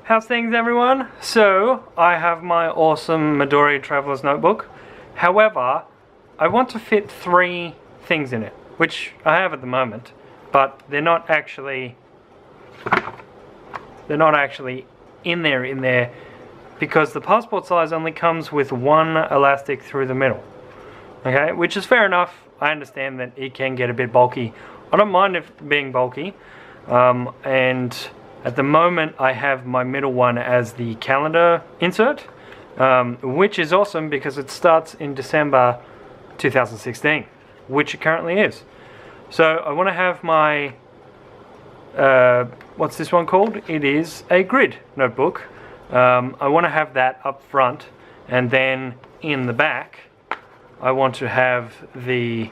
How's things, everyone? So, I have my awesome Midori Traveler's Notebook. However, I want to fit 3 things in it, which I have at the moment, but they're not actually in there because the passport size only comes with 1 elastic through the middle. Okay, which is fair enough. I understand that it can get a bit bulky. I don't mind it being bulky, and at the moment I have my middle one as the calendar insert, which is awesome because it starts in December 2016, which it currently is. So I want to have my, what's this one called? It is a grid notebook. I want to have that up front, and then in the back I want to have the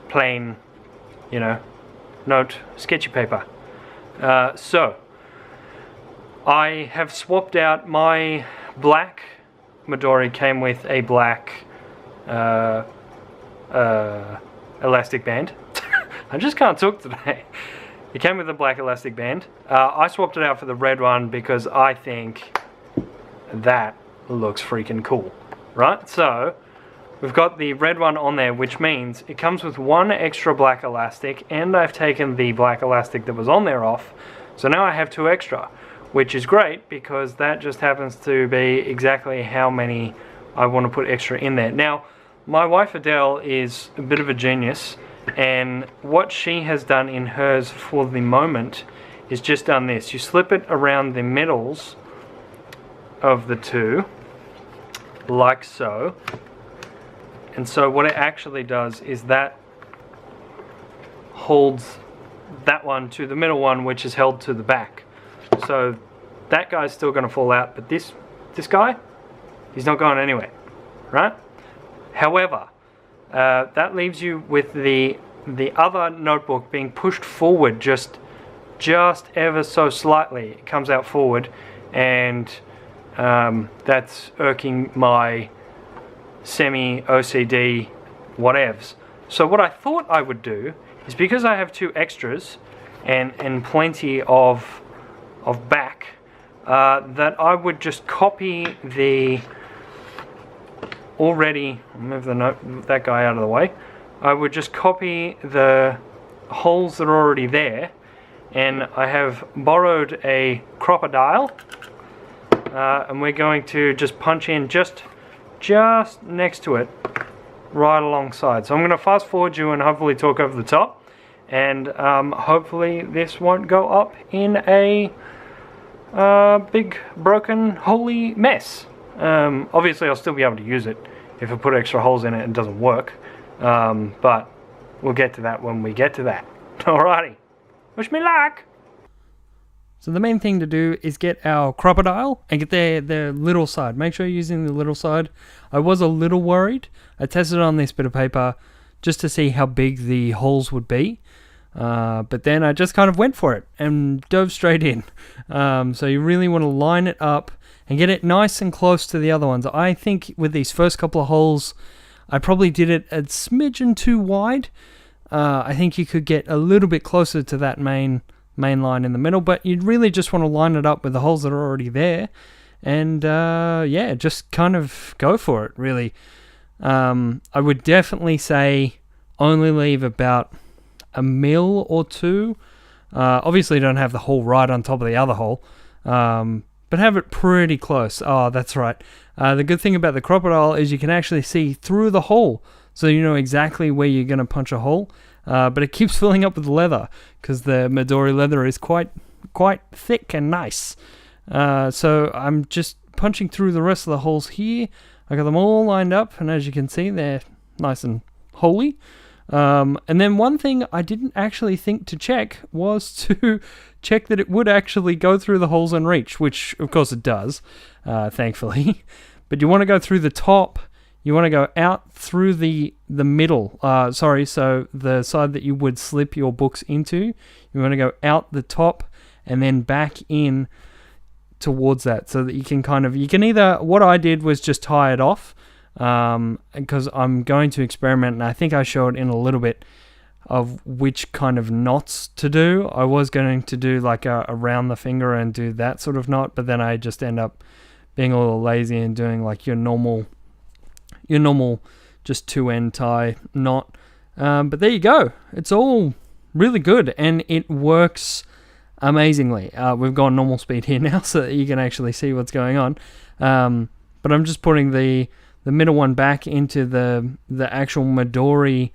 plain, note sketchy paper. So I have swapped out my black Midori. Came with a black elastic band. I just can't talk today. It came with a black elastic band. I swapped it out for the red one because I think that looks freaking cool, right? So we've got the red one on there, which means it comes with 1 extra black elastic, and I've taken the black elastic that was on there off, so now I have 2 extra, which is great because that just happens to be exactly how many I want to put extra in there. Now, my wife Adele is a bit of a genius, and what she has done in hers for the moment is just done this. You slip it around the middles of the 2, like so. And so what it actually does is that holds that one to the middle one, which is held to the back. So that guy's still going to fall out, but this guy, he's not going anywhere, right? However, that leaves you with the other notebook being pushed forward just ever so slightly. It comes out forward, and that's irking my semi-OCD whatevs. So what I thought I would do is, because I have 2 extras and plenty of back, that I would just copy the already, move that guy out of the way, I would just copy the holes that are already there, and I have borrowed a crocodile, and we're going to just punch in just next to it, right alongside. So I'm going to fast forward you and hopefully talk over the top, and hopefully this won't go up in a big broken holy mess. Obviously I'll still be able to use it if I put extra holes in it and it doesn't work, but we'll get to that when we get to that. Alrighty, wish me luck. So the main thing to do is get our crocodile and get their little side. Make sure you're using the little side. I was a little worried. I tested on this bit of paper just to see how big the holes would be. But then I just kind of went for it and dove straight in. So you really want to line it up and get it nice and close to the other ones. I think with these first couple of holes, I probably did it a smidgen too wide. I think you could get a little bit closer to that main line in the middle, but you'd really just want to line it up with the holes that are already there, and yeah, just kind of go for it, really. I would definitely say only leave about 1 mil or 2. Obviously don't have the hole right on top of the other hole, but have it pretty close. Oh, that's right. The good thing about the crocodile is you can actually see through the hole, so you know exactly where you're going to punch a hole. But it keeps filling up with leather because the Midori leather is quite thick and nice. So I'm just punching through the rest of the holes here. I got them all lined up, and as you can see, they're nice and holy. And then one thing I didn't actually think to check was to check that it would actually go through the holes and reach, which of course it does, thankfully. But you want to go through the top. You want to go out through the middle, so the side that you would slip your books into. You want to go out the top and then back in towards that, so that you can either, what I did was just tie it off, because I'm going to experiment, and I think I showed in a little bit. of which kind of knots to do. I was going to do like a around the finger and do that sort of knot, but then I just end up being a little lazy and doing like your normal just 2-end tie knot. But there you go. It's all really good and it works amazingly. We've got normal speed here now so that you can actually see what's going on. But I'm just putting the middle one back into the actual Midori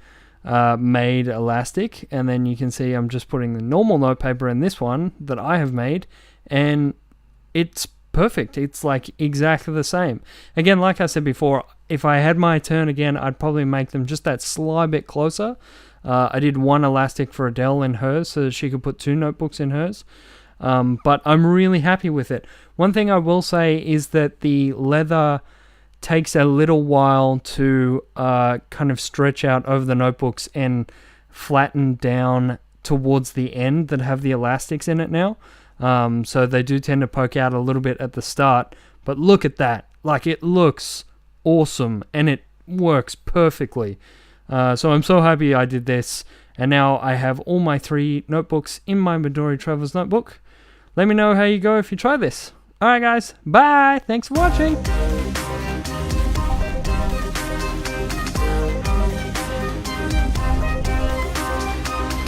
made elastic, and then you can see I'm just putting the normal notepaper in this one that I have made, and it's perfect. It's like exactly the same. Again, like I said before, if I had my turn again, I'd probably make them just that slight bit closer. I did one elastic for Adele in hers so that she could put 2 notebooks in hers. But I'm really happy with it. One thing I will say is that the leather takes a little while to kind of stretch out over the notebooks and flatten down towards the end that have the elastics in it now. So they do tend to poke out a little bit at the start. But look at that. Like, it looks awesome and it works perfectly. So I'm so happy I did this. And now I have all my 3 notebooks in my Midori Travels notebook. Let me know how you go if you try this. Alright guys, bye! Thanks for watching!